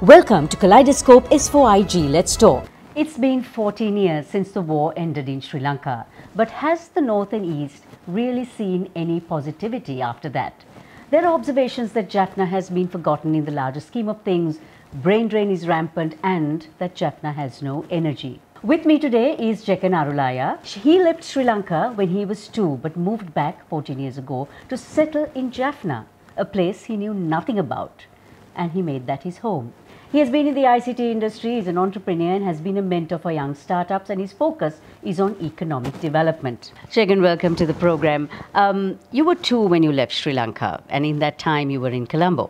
Welcome to Kaleidoscope is for IG. Let's talk. It's been 14 years since the war ended in Sri Lanka, but has the North and East really seen any positivity after that? There are observations that Jaffna has been forgotten in the larger scheme of things, brain drain is rampant, and that Jaffna has no energy. With me today is Jekhan Aruliah. He left Sri Lanka when he was 2 but moved back 14 years ago to settle in Jaffna, a place he knew nothing about, and he made that his home. He has been in the ICT industry, is an entrepreneur and has been a mentor for young startups, and his focus is on economic development. Jekhan, welcome to the program. You were 2 when you left Sri Lanka, and in that time you were in Colombo.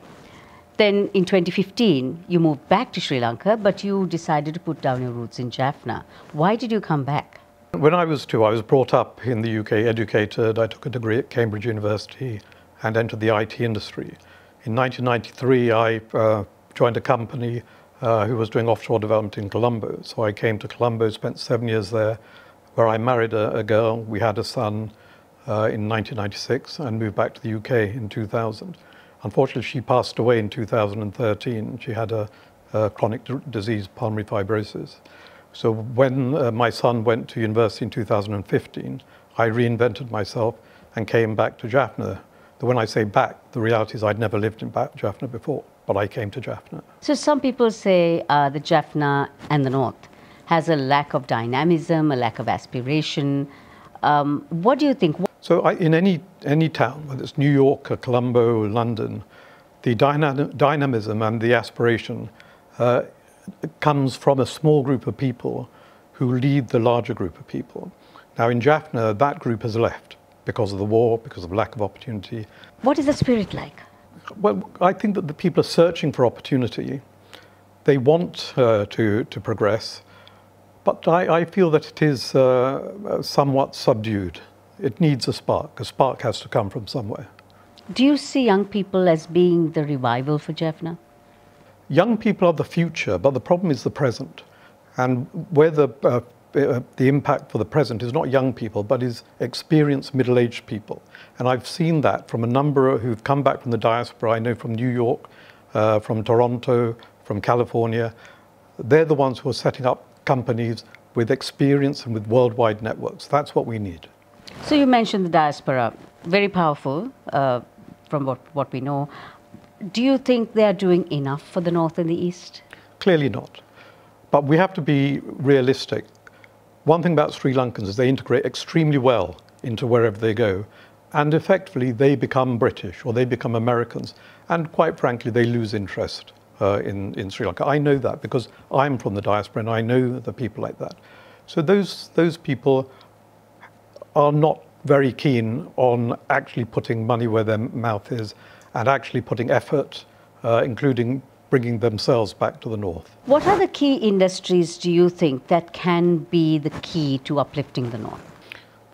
Then in 2015, you moved back to Sri Lanka, but you decided to put down your roots in Jaffna. Why did you come back? When I was 2, I was brought up in the UK, educated. I took a degree at Cambridge University and entered the IT industry. In 1993, I joined a company who was doing offshore development in Colombo. So I came to Colombo, spent 7 years there, where I married a girl. We had a son in 1996 and moved back to the UK in 2000. Unfortunately, she passed away in 2013. She had a chronic disease, pulmonary fibrosis. So when my son went to university in 2015, I reinvented myself and came back to Jaffna. When I say back, the reality is I'd never lived in Jaffna before, but I came to Jaffna. So some people say the Jaffna and the North has a lack of dynamism, a lack of aspiration. What do you think? So in any town, whether it's New York or Colombo or London, the dynamism and the aspiration comes from a small group of people who lead the larger group of people. Now in Jaffna, that group has left because of the war, because of lack of opportunity. What is the spirit like? Well, I think that the people are searching for opportunity. They want to progress, but I feel that it is somewhat subdued. It needs a spark. A spark has to come from somewhere. Do you see young people as being the revival for Jaffna? Young people are the future, but the problem is the present. And where the impact for the present is not young people, but is experienced middle-aged people. And I've seen that from a number who've come back from the diaspora. I know from New York, from Toronto, from California. They're the ones who are setting up companies with experience and with worldwide networks. That's what we need. So you mentioned the diaspora, very powerful from what we know. Do you think they are doing enough for the North and the East? Clearly not. But we have to be realistic. One thing about Sri Lankans is they integrate extremely well into wherever they go, and effectively they become British or they become Americans, and quite frankly they lose interest in Sri Lanka. I know that because I'm from the diaspora and I know the people like that. So those people are not very keen on actually putting money where their mouth is and actually putting effort, including bringing themselves back to the North. What are the key industries, do you think, that can be the key to uplifting the North?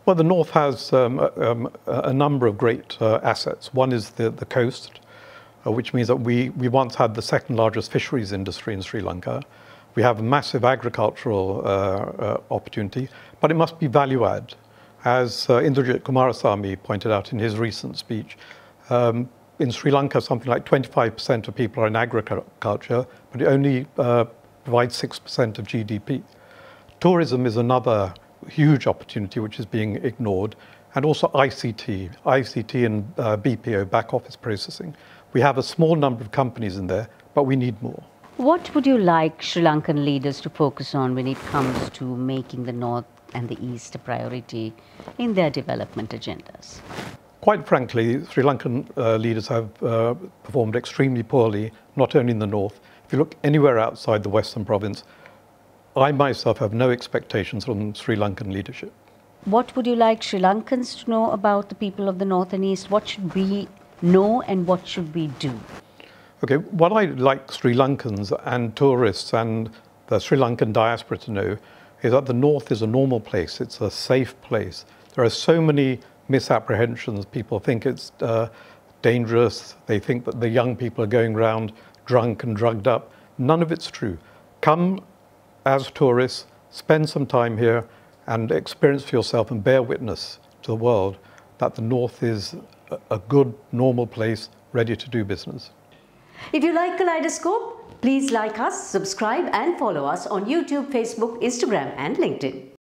Well, the North has a number of great assets. One is the coast, which means that we once had the second largest fisheries industry in Sri Lanka. We have a massive agricultural opportunity, but it must be value add. As Indrajit Kumarasamy pointed out in his recent speech, in Sri Lanka, something like 25% of people are in agriculture, but it only provides 6% of GDP. Tourism is another huge opportunity which is being ignored, and also ICT and BPO, back office processing. We have a small number of companies in there, but we need more. What would you like Sri Lankan leaders to focus on when it comes to making the North and the East a priority in their development agendas? Quite frankly, Sri Lankan leaders have performed extremely poorly, not only in the North. If you look anywhere outside the Western province, I myself have no expectations from Sri Lankan leadership. What would you like Sri Lankans to know about the people of the North and East? What should we know and what should we do? Okay, what I'd like Sri Lankans and tourists and the Sri Lankan diaspora to know is that the North is a normal place. It's a safe place. There are so many misapprehensions. People think it's dangerous. They think that the young people are going around drunk and drugged up. None of it's true. Come as tourists, spend some time here and experience for yourself and bear witness to the world that the North is a good, normal place ready to do business. If you like Kaleidoscope, Please like us, subscribe and follow us on YouTube, Facebook, Instagram and LinkedIn.